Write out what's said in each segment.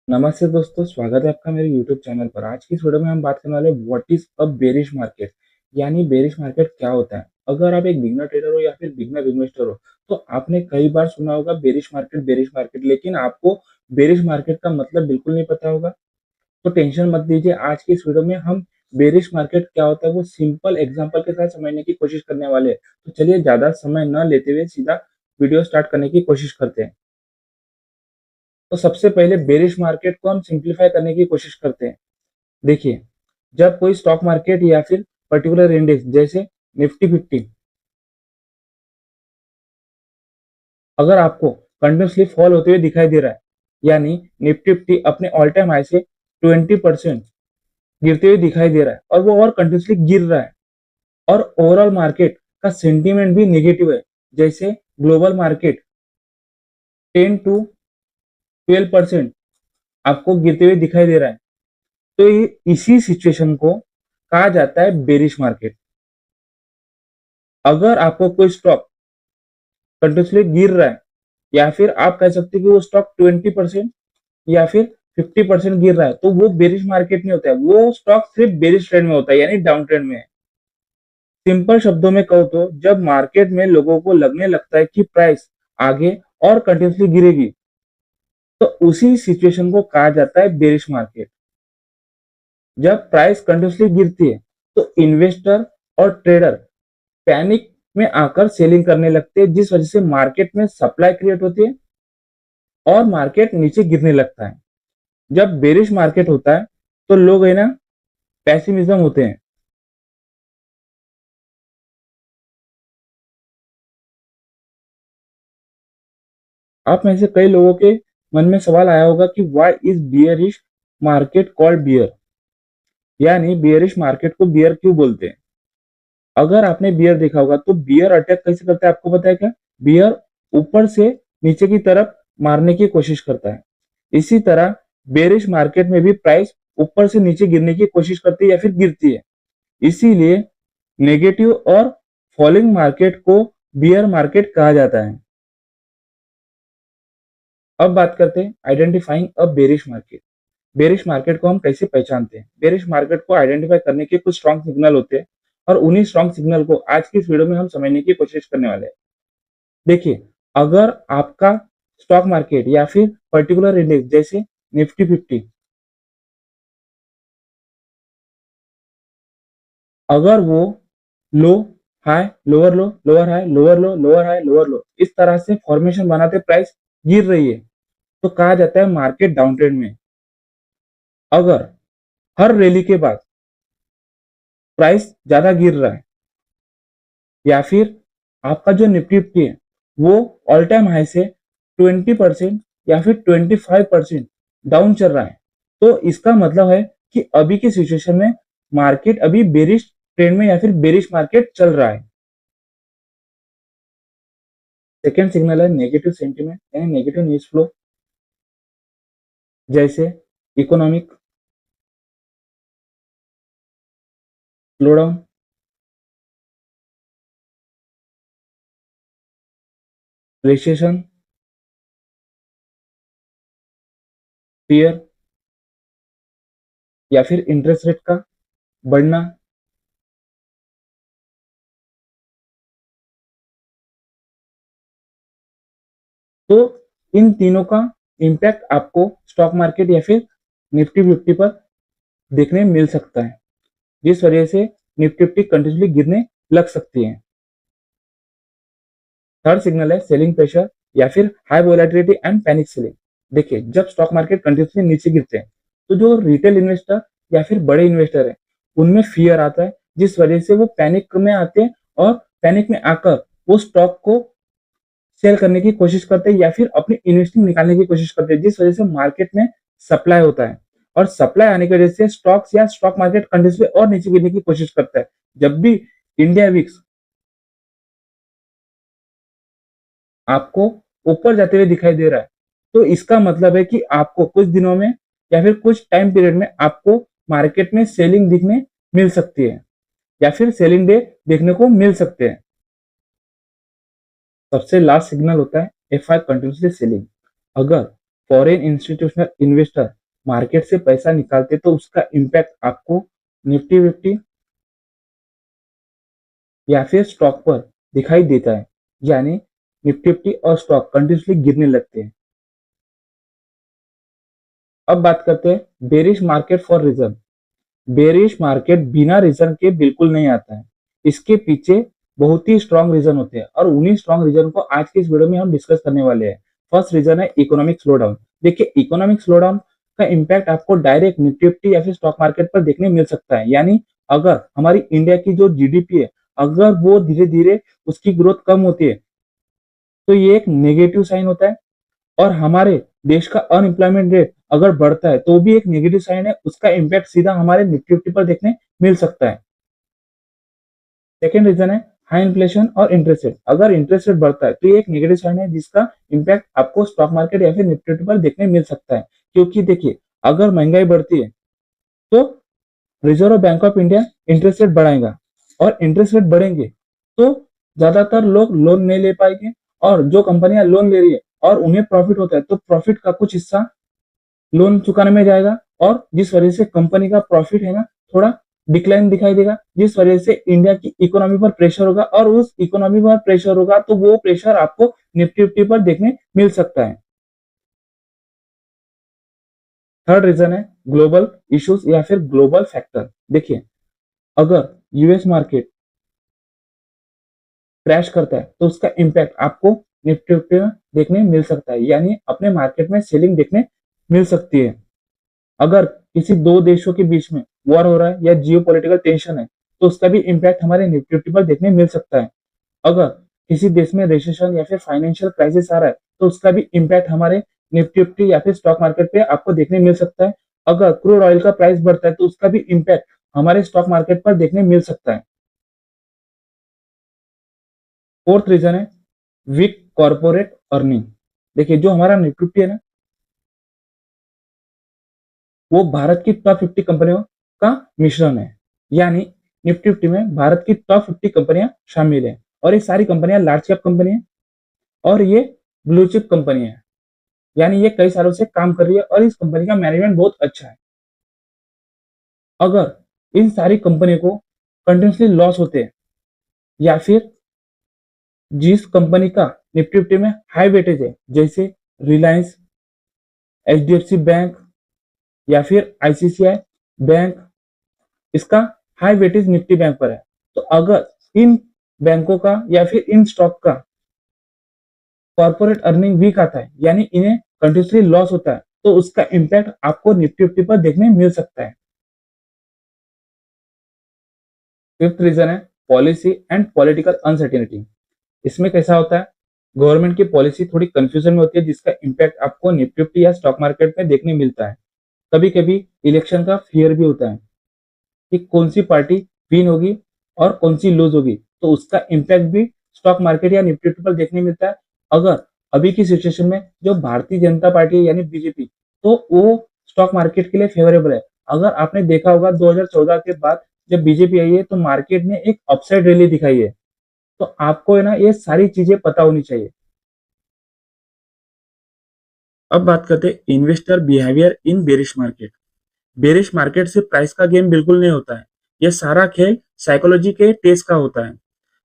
नमस्ते दोस्तों, स्वागत है आपका मेरे यूट्यूब चैनल पर। आज की इस वीडियो में हम बात करने वाले हैं what is a bearish market, यानी बेरिश मार्केट क्या होता है। अगर आप एक बिगिनर ट्रेडर हो या फिर बिगिनर इन्वेस्टर हो तो आपने कई बार सुना होगा बेरिश मार्केट, लेकिन आपको बेरिश मार्केट का मतलब बिल्कुल नहीं पता होगा। तो टेंशन मत लीजिए, आज की इस वीडियो में हम बेरिश मार्केट क्या होता है वो सिंपल एग्जांपल के साथ समझने की कोशिश करने वाले हैं। तो चलिए ज्यादा समय न लेते हुए सीधा वीडियो स्टार्ट करने की कोशिश करते हैं। तो सबसे पहले बेरिश मार्केट को हम सिंप्लीफाई करने की कोशिश करते हैं। देखिए, जब कोई स्टॉक मार्केट या फिर पर्टिकुलर इंडेक्स जैसे निफ्टी 50 अगर आपको कंटिन्यूसली फॉल होते हुए दिखाई दे रहा है, यानी निफ्टी 50 अपने ऑल टाइम हाई से 20% गिरते हुए दिखाई दे रहा है और वो और कंटिन्यूसली गिर रहा है और ओवरऑल मार्केट का सेंटीमेंट भी नेगेटिव है, जैसे ग्लोबल मार्केट 10 to 12% आपको गिरते हुए दिखाई दे रहा है, तो इसी सिचुएशन को कहा जाता है बेरिश मार्केट। अगर आपको कोई स्टॉक कंटिन्यूसली गिर रहा है या फिर आप कह सकते हैं कि वो स्टॉक 20% या फिर 50% गिर रहा है, तो वो बेरिश मार्केट नहीं होता है, वो स्टॉक सिर्फ बेरिश ट्रेंड में होता है, यानी डाउन ट्रेंड में है। सिंपल शब्दों में कहूँ तो जब मार्केट में लोगों को लगने लगता है कि प्राइस आगे और कंटिन्यूसली गिरेगी, तो उसी सिचुएशन को कहा जाता है बेरिश मार्केट। जब प्राइस कंटिन्यूसली गिरती है तो इन्वेस्टर और ट्रेडर पैनिक में आकर सेलिंग करने लगते हैं, जिस वजह से मार्केट में सप्लाई क्रिएट होती है और मार्केट नीचे गिरने लगता है। जब बेरिश मार्केट होता है तो लोग है ना पैसिमिज्म होते हैं। आप में से कई लोगों के मन में सवाल आया होगा कि why is bearish market called bear, यानी बियरिश मार्केट को बियर क्यों बोलते हैं। अगर आपने बियर देखा होगा तो बियर अटैक कैसे करता है आपको पता है क्या? बियर ऊपर से नीचे की तरफ मारने की कोशिश करता है। इसी तरह बेरिश मार्केट में भी प्राइस ऊपर से नीचे गिरने की कोशिश करती है या फिर गिरती है। इसीलिए नेगेटिव और फॉलिंग मार्केट को बियर मार्केट कहा जाता है। अब बात करते हैं आइडेंटिफाइंग अ बेरिश मार्केट। बेरिश मार्केट को हम कैसे पहचानते हैं? बेरिश मार्केट को आइडेंटिफाई करने के कुछ स्ट्रॉन्ग सिग्नल होते हैं और उन्हीं स्ट्रॉन्ग सिग्नल को आज की इस वीडियो में हम समझने की कोशिश करने वाले हैं। देखिए, अगर आपका स्टॉक मार्केट या फिर पर्टिकुलर इंडेक्स जैसे निफ्टी 50 अगर वो low high lower low lower high lower low lower high lower low इस तरह से फॉर्मेशन बनाते प्राइस गिर रही है, तो कहा जाता है मार्केट डाउन ट्रेंड में। अगर हर रैली के बाद प्राइस ज्यादा गिर रहा है या फिर आपका जो निफ्टी फिफ्टी है वो ऑल टाइम हाई से 20% या फिर 25% डाउन चल रहा है, तो इसका मतलब है कि अभी की सिचुएशन में मार्केट अभी बेरिश ट्रेंड में या फिर बेरिश मार्केट चल रहा है। सेकेंड सिग्नल है नेगेटिव सेंटीमेंट यानी नेगेटिव न्यूज फ्लो, जैसे इकोनॉमिक स्लोडाउन, रिसेशन, फियर या फिर इंटरेस्ट रेट का बढ़ना। तो इन तीनों का इम्पैक्ट आपको स्टॉक मार्केट या फिर निफ्टी 50 पर देखने मिल सकता है, जिस वजह से निफ्टी 50 कंटिन्यूसली गिरने लग सकती है। थर्ड सिग्नल है सेलिंग प्रेशर या फिर high volatility and panic selling. देखिए, जब स्टॉक मार्केट कंटिन्यूसली नीचे गिरते हैं तो जो रिटेल इन्वेस्टर या फिर बड़े इन्वेस्टर है उनमें फियर आता है, जिस वजह से वो पैनिक में आते हैं और पैनिक में आकर वो स्टॉक को सेल करने की कोशिश करते हैं या फिर अपनी इन्वेस्टिंग निकालने की कोशिश करते हैं, जिस वजह से मार्केट में सप्लाई होता है और सप्लाई आने की वजह से स्टॉक्स या स्टॉक मार्केट कंटिन्यूसली और नीचे गिरने की कोशिश करता है। जब भी इंडिया विक्स आपको ऊपर जाते हुए दिखाई दे रहा है, तो इसका मतलब है कि आपको कुछ दिनों में या फिर कुछ टाइम पीरियड में आपको मार्केट में सेलिंग दिखने मिल सकती है या फिर सेलिंग डे देखने को मिल सकते हैं। सबसे लास्ट सिग्नल होता है एफ आई कंटिन्यूसली सेलिंग। अगर फॉरेन इंस्टीट्यूशनल इन्वेस्टर मार्केट से पैसा निकालते तो उसका इम्पैक्ट आपको निफ्टी फिफ्टी या फिर स्टॉक पर दिखाई देता है, यानी निफ्टी फिफ्टी और स्टॉक कंटिन्यूसली गिरने लगते हैं। अब बात करते हैं bearish market for reason. Bearish market बिना रीजन के बिल्कुल नहीं आता है, इसके पीछे बहुत ही स्ट्रॉन्ग रीजन होते हैं और उन्हीं स्ट्रॉन्ग रीजन को आज की इस वीडियो में हम डिस्कस करने वाले हैं। फर्स्ट रीजन है इकोनॉमिक स्लोडाउन। देखिए इकोनॉमिक स्लोडाउन का इम्पैक्ट आपको डायरेक्ट निफ्टी फिफ्टी या फिर स्टॉक मार्केट पर देखने मिल सकता है, यानी अगर हमारी इंडिया की जो जीडीपी है अगर वो धीरे धीरे उसकी ग्रोथ कम होती है तो ये एक नेगेटिव साइन होता है, और हमारे देश का अनएम्प्लॉयमेंट रेट अगर बढ़ता है तो भी एक नेगेटिव साइन है, उसका इम्पैक्ट सीधा हमारे निफ्टी फिफ्टी पर देखने मिल सकता है। सेकेंड रीजन है हाई इन्फ्लेशन और इंटरेस्ट रेट। अगर इंटरेस्ट रेट बढ़ता है तो ये एक नेगेटिव साइन है जिसका इम्पैक्ट आपको स्टॉक मार्केट या फिर निफ्टी फिफ्टी पर देखने मिल सकता है, क्योंकि देखिए अगर महंगाई बढ़ती है तो reserve bank of India interest rate बढ़ाएगा, और इंटरेस्ट रेट बढ़ेंगे तो ज्यादातर लोग लोन नहीं ले पाएंगे, और जो कंपनियां लोन ले रही है और उन्हें प्रॉफिट होता है तो प्रॉफिट का कुछ हिस्सा लोन चुकाने में जाएगा, और जिस वजह से कंपनी का प्रॉफिट है ना थोड़ा डिक्लाइन दिखाई देगा, जिस वजह से इंडिया की इकोनॉमी पर प्रेशर होगा, और उस इकोनॉमी पर प्रेशर होगा तो वो प्रेशर आपको निफ्टी फिफ्टी पर देखने मिल सकता है। थर्ड रीजन है ग्लोबल इश्यूज या फिर ग्लोबल फैक्टर। देखिए अगर यूएस मार्केट क्रैश करता है तो उसका इम्पैक्ट आपको निफ्टी फिफ्टी में देखने मिल सकता है, यानी अपने मार्केट में सेलिंग देखने मिल सकती है। अगर किसी दो देशों के बीच में वॉर हो रहा है या जियो पॉलिटिकल टेंशन है तो उसका भी इम्पैक्ट हमारे निफ्टी फिफ्टी पर देखने मिल सकता है। अगर किसी देश में रिसेशन या फिर फाइनेंशियल क्राइसिस आ रहा है तो उसका भी इम्पैक्ट हमारे निफ्टी फिफ्टी या फिर स्टॉक मार्केट पे आपको देखने मिल सकता है। अगर क्रूड ऑयल का प्राइस बढ़ता है तो उसका भी इम्पैक्ट हमारे स्टॉक मार्केट पर देखने मिल सकता है। फोर्थ रीजन है वीक कॉर्पोरेट अर्निंग। देखिए जो हमारा निफ्टी फिफ्टी है ना वो भारत की टॉप 50 कंपनियों का मिश्रण है, यानी निफ्टी फिफ्टी में भारत की टॉप 50 कंपनियां शामिल है, और ये सारी कंपनियां लार्ज कैप कंपनी है और ये ब्लू चिप कंपनी है, यानी ये कई सालों से काम कर रही है और इस कंपनी का मैनेजमेंट बहुत अच्छा है। अगर इन सारी कंपनी को कंटिन्यूसली लॉस होते हैं या फिर जिस कंपनी का निफ्टी फिफ्टी में हाई वेटेज है जैसे रिलायंस, एचडीएफसी बैंक या फिर आईसीआईसीआई बैंक, इसका हाई वेटेज निफ्टी बैंक पर है, तो अगर इन बैंकों का या फिर इन स्टॉक का कॉर्पोरेट अर्निंग वीक आता है यानी इन्हें कंटिन्यूसली लॉस होता है तो उसका इम्पैक्ट आपको निफ्टी फिफ्टी पर देखने मिल सकता है। फिफ्थ रीजन है पॉलिसी एंड पॉलिटिकल अनसर्टेनिटी। इसमें कैसा होता है गवर्नमेंट की पॉलिसी थोड़ी कंफ्यूजन में होती है जिसका इम्पैक्ट आपको निफ्टी फिफ्टी या स्टॉक मार्केट में देखने मिलता है। कभी कभी इलेक्शन का फियर भी होता है कि कौन सी पार्टी विन होगी और कौन सी लूज होगी, तो उसका इम्पैक्ट भी स्टॉक मार्केट या निफ्टी पर देखने मिलता है। अगर अभी की सिचुएशन में जो भारतीय जनता पार्टी यानी बीजेपी, तो वो स्टॉक मार्केट के लिए फेवरेबल है। अगर आपने देखा होगा 2014 के बाद जब बीजेपी आई है तो मार्केट ने एक अपसाइड रैली दिखाई है, तो आपको है ना ये सारी चीजें पता होनी चाहिए। अब बात करते हैं investor behaviour in bearish market. Bearish market से प्राइस का गेम बिल्कुल नहीं होता है, यह सारा खेल साइकोलॉजी के टेस्ट का होता है।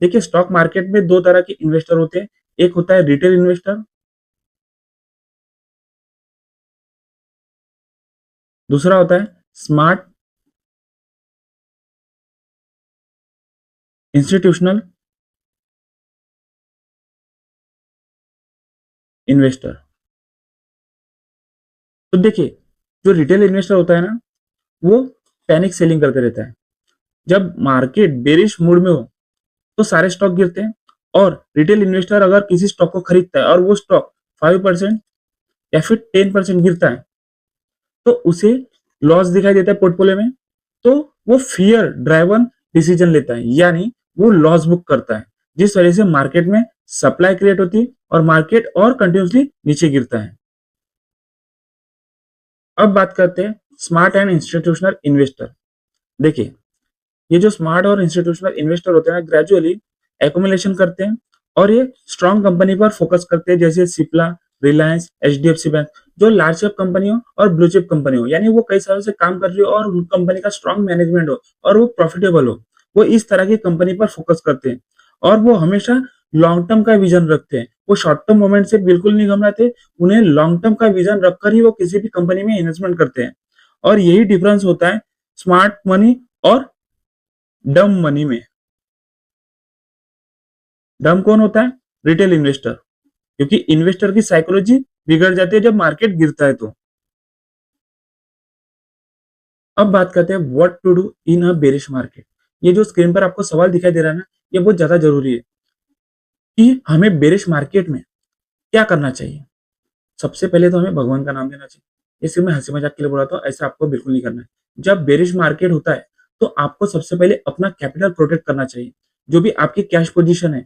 देखिए स्टॉक मार्केट में दो तरह के इन्वेस्टर होते हैं, एक होता है रिटेल इन्वेस्टर, दूसरा होता है स्मार्ट इंस्टीट्यूशनल इन्वेस्टर। तो देखिए जो रिटेल इन्वेस्टर होता है ना वो पैनिक सेलिंग करते रहता है। जब मार्केट बेरिश मूड में हो तो सारे स्टॉक गिरते हैं, और रिटेल इन्वेस्टर अगर किसी स्टॉक को खरीदता है और वो स्टॉक 5% या फिर 10% गिरता है तो उसे लॉस दिखाई देता है पोर्टफोलियो में, तो वो फियर ड्राइवन डिसीजन लेता है, यानी वो लॉस बुक करता है, जिस वजह से मार्केट में सप्लाई क्रिएट होती है और मार्केट और कंटिन्यूसली नीचे गिरता है। अब बात करते हैं स्मार्ट एंड इंस्टीट्यूशनल इन्वेस्टर। देखिए ये जो स्मार्ट और इंस्टीट्यूशनल इन्वेस्टर होते हैं ग्रेजुअली एकोमुलेशन करते हैं और ये स्ट्रॉन्ग कंपनी पर फोकस करते हैं जैसे सिप्ला, रिलायंस, एचडीएफसी बैंक। जो लार्ज कैप कंपनी हो और ब्लू चिप कंपनी हो, यानी वो कई सालों से काम कर रही हो और उन कंपनी का स्ट्रॉन्ग मैनेजमेंट हो और वो प्रॉफिटेबल हो, वो इस तरह की कंपनी पर फोकस करते हैं और वो हमेशा लॉन्ग टर्म का विजन रखते हैं। वो शॉर्ट टर्म मोमेंट से बिल्कुल नहीं घबराते, उन्हें लॉन्ग टर्म का विजन रखकर ही वो किसी भी कंपनी में इन्वेस्टमेंट करते हैं और यही डिफरेंस होता है स्मार्ट मनी और डम मनी में। डम कौन होता है? रिटेल इन्वेस्टर, क्योंकि इन्वेस्टर की साइकोलॉजी बिगड़ जाती है जब मार्केट गिरता है तो। अब बात करते हैं what to do in a bearish market. ये जो स्क्रीन पर आपको सवाल दिखाई दे रहा है ना, ये बहुत ज्यादा जरूरी है कि हमें बेरिश मार्केट में क्या करना चाहिए। सबसे पहले तो हमें भगवान का नाम लेना चाहिए। ये सिर्फ मैं हंसी मजाक के लिए बोल रहा था, ऐसा आपको बिल्कुल नहीं करना है। जब बेरिश मार्केट होता है तो आपको सबसे पहले अपना कैपिटल प्रोटेक्ट करना चाहिए। जो भी आपकी कैश पोजीशन है,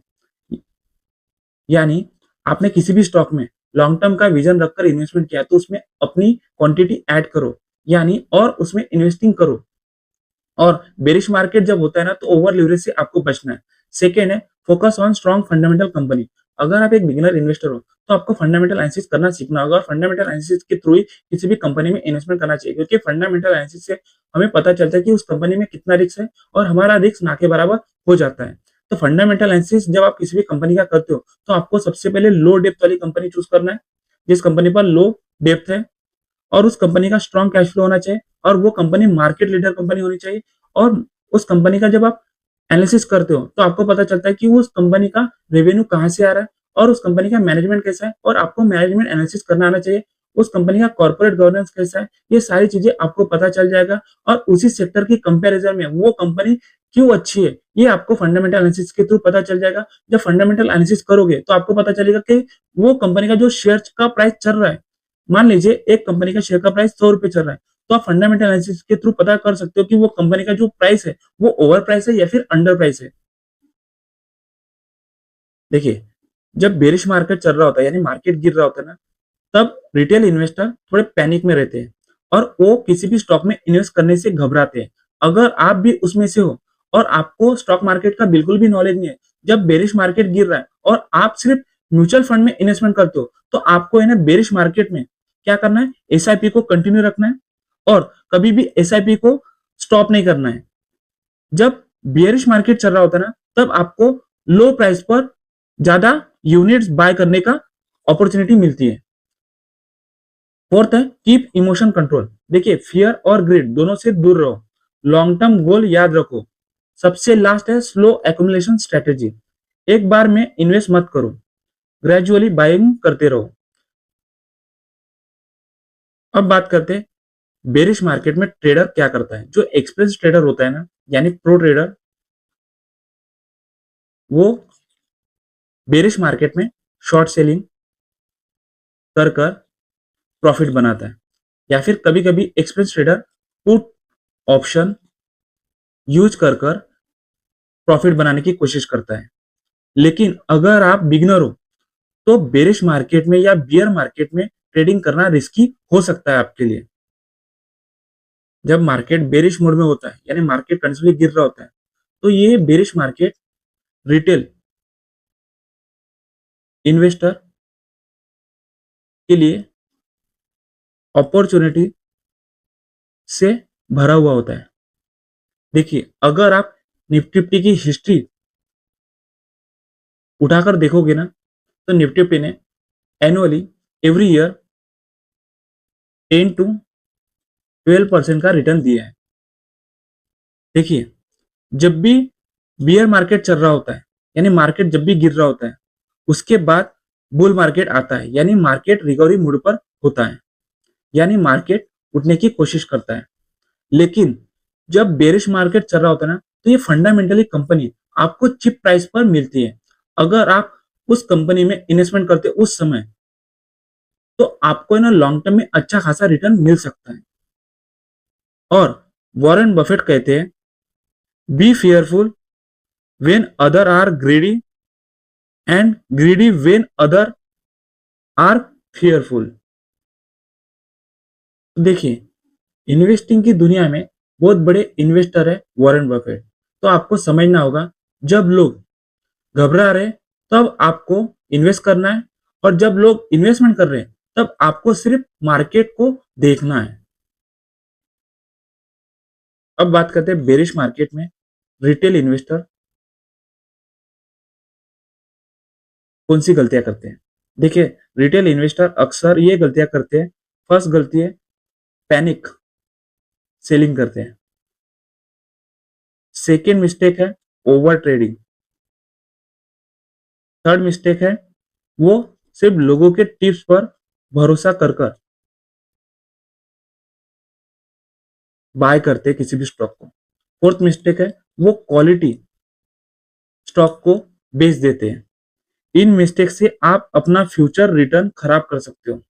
यानी आपने किसी भी स्टॉक में लॉन्ग टर्म का विजन रखकर इन्वेस्टमेंट किया तो उसमें अपनी क्वांटिटी ऐड करो, यानी और उसमें इन्वेस्टिंग करो। और बेरिश मार्केट जब होता है ना तो ओवर लिवरेज से आपको बचना है। सेकेंड है focus on strong fundamental company. अगर आप एक बिगिनर इन्वेस्टर हो तो आपको फंडामेंटल एनालिसिस करना सीखना होगा। फंडामेंटल एनालिसिस के थ्रू ही किसी भी कंपनी में इन्वेस्टमेंट करना चाहिए, क्योंकि फंडामेंटल एनालिसिस से हमें पता चलता है कि उस कंपनी में कितना रिस्क है और हमारा रिस्क ना के बराबर हो जाता है। तो फंडामेंटल एनालिसिस जब आप किसी भी कंपनी का करते हो तो आपको सबसे पहले लो डेप्थ वाली कंपनी चूज करना है, जिस कंपनी पर लो डेप्थ है और उस कंपनी का स्ट्रॉन्ग कैश फ्लो होना चाहिए और वो कंपनी मार्केट लीडर कंपनी होनी चाहिए। और उस कंपनी का जब आप एनालिसिस करते हो तो आपको पता चलता है कि उस कंपनी का रेवेन्यू कहाँ से आ रहा है और उस कंपनी का मैनेजमेंट कैसा है, और आपको मैनेजमेंट एनालिसिस करना आना चाहिए। उस कंपनी का कॉर्पोरेट गवर्नेंस कैसा है, ये सारी चीजें आपको पता चल जाएगा और उसी सेक्टर की कंपैरिजन में वो कंपनी क्यों अच्छी है ये आपको फंडामेंटल एनालिसिस के थ्रू पता चल जाएगा। जब फंडामेंटल एनालिसिस करोगे तो आपको पता चलेगा कि वो कंपनी का जो शेयर का प्राइस चल रहा है, मान लीजिए एक कंपनी का शेयर का प्राइस 100 रुपए चल रहा है, तो आप फंडामेंटल एनालिसिस के थ्रू पता कर सकते हो कि वो कंपनी का जो प्राइस है वो ओवर प्राइस है या फिर अंडर प्राइस है। देखिए, जब बेरिश मार्केट चल रहा होता है यानी मार्केट गिर रहा होता है ना, तब रिटेल इन्वेस्टर थोड़े पैनिक में रहते हैं और वो किसी भी स्टॉक में इन्वेस्ट करने से घबराते हैं। अगर आप भी उसमें से हो और आपको स्टॉक मार्केट का बिल्कुल भी नॉलेज नहीं है, जब बेरिश मार्केट गिर रहा है और आप सिर्फ म्यूचुअल फंड में इन्वेस्टमेंट करते हो, तो आपको है ना बेरिश मार्केट में क्या करना है, एसआईपी को कंटिन्यू रखना है और कभी भी एसआईपी को स्टॉप नहीं करना है। जब बेयरिश मार्केट चल रहा होता है ना, तब आपको लो प्राइस पर ज्यादा यूनिट्स बाय करने का अपॉर्चुनिटी मिलती है। फोर्थ है कीप इमोशन कंट्रोल। देखिए, फियर और ग्रिड दोनों से दूर रहो, लॉन्ग टर्म गोल याद रखो। सबसे लास्ट है स्लो एक्यूमुलेशन स्ट्रेटेजी। एक बार में इन्वेस्ट मत करो, ग्रेजुअली बाइंग करते रहो। अब बात करते हैं बेरिश मार्केट में ट्रेडर क्या करता है। जो एक्सपीरियंस ट्रेडर होता है ना, यानी प्रो ट्रेडर, वो बेरिश मार्केट में शॉर्ट सेलिंग कर कर प्रॉफिट बनाता है, या फिर कभी कभी experience trader put option use कर कर प्रॉफिट बनाने की कोशिश करता है। लेकिन अगर आप बिगनर हो तो बेरिश मार्केट में या बियर मार्केट में ट्रेडिंग करना रिस्की हो सकता है आपके लिए। जब मार्केट बेरिश मोड में होता है यानी मार्केट कंटिन्यूअसली गिर रहा होता है, तो ये बेरिश मार्केट रिटेल इन्वेस्टर के लिए अपॉर्चुनिटी से भरा हुआ होता है। देखिए, अगर आप निफ्टी फिफ्टी की हिस्ट्री उठाकर देखोगे ना, तो निफ्टी फिफ्टी ने एनुअली एवरी ईयर 10 to 12% का रिटर्न दिया है। देखिए, जब भी बियर मार्केट चल रहा होता है यानी मार्केट जब भी गिर रहा होता है, उसके बाद बुल मार्केट आता है यानी मार्केट रिकवरी मोड पर होता है, यानी मार्केट उठने की कोशिश करता है। लेकिन जब बेरिश मार्केट चल रहा होता है ना, तो ये फंडामेंटली कंपनी आपको चिप प्राइस पर मिलती है। अगर आप उस कंपनी में इन्वेस्टमेंट करते उस समय, तो आपको ना लॉन्ग टर्म में अच्छा खासा रिटर्न मिल सकता है। और वॉरेन बफेट कहते हैं be fearful when other are greedy and greedy when other are fearful. देखिए, इन्वेस्टिंग की दुनिया में बहुत बड़े इन्वेस्टर है वॉरेन बफेट। तो आपको समझना होगा, जब लोग घबरा रहे तब आपको इन्वेस्ट करना है और जब लोग इन्वेस्टमेंट कर रहे हैं तब आपको सिर्फ मार्केट को देखना है। अब बात करते हैं बेरिश मार्केट में रिटेल इन्वेस्टर कौन सी गलतियां करते हैं। देखिए, रिटेल इन्वेस्टर अक्सर ये गलतियां करते हैं। फर्स्ट गलती है पैनिक सेलिंग करते हैं। सेकेंड मिस्टेक है ओवर ट्रेडिंग। थर्ड मिस्टेक है वो सिर्फ लोगों के टिप्स पर भरोसा कर कर बाय करते हैं किसी भी स्टॉक को। फोर्थ मिस्टेक है वो क्वालिटी स्टॉक को बेच देते हैं। इन मिस्टेक से आप अपना फ्यूचर रिटर्न खराब कर सकते हो।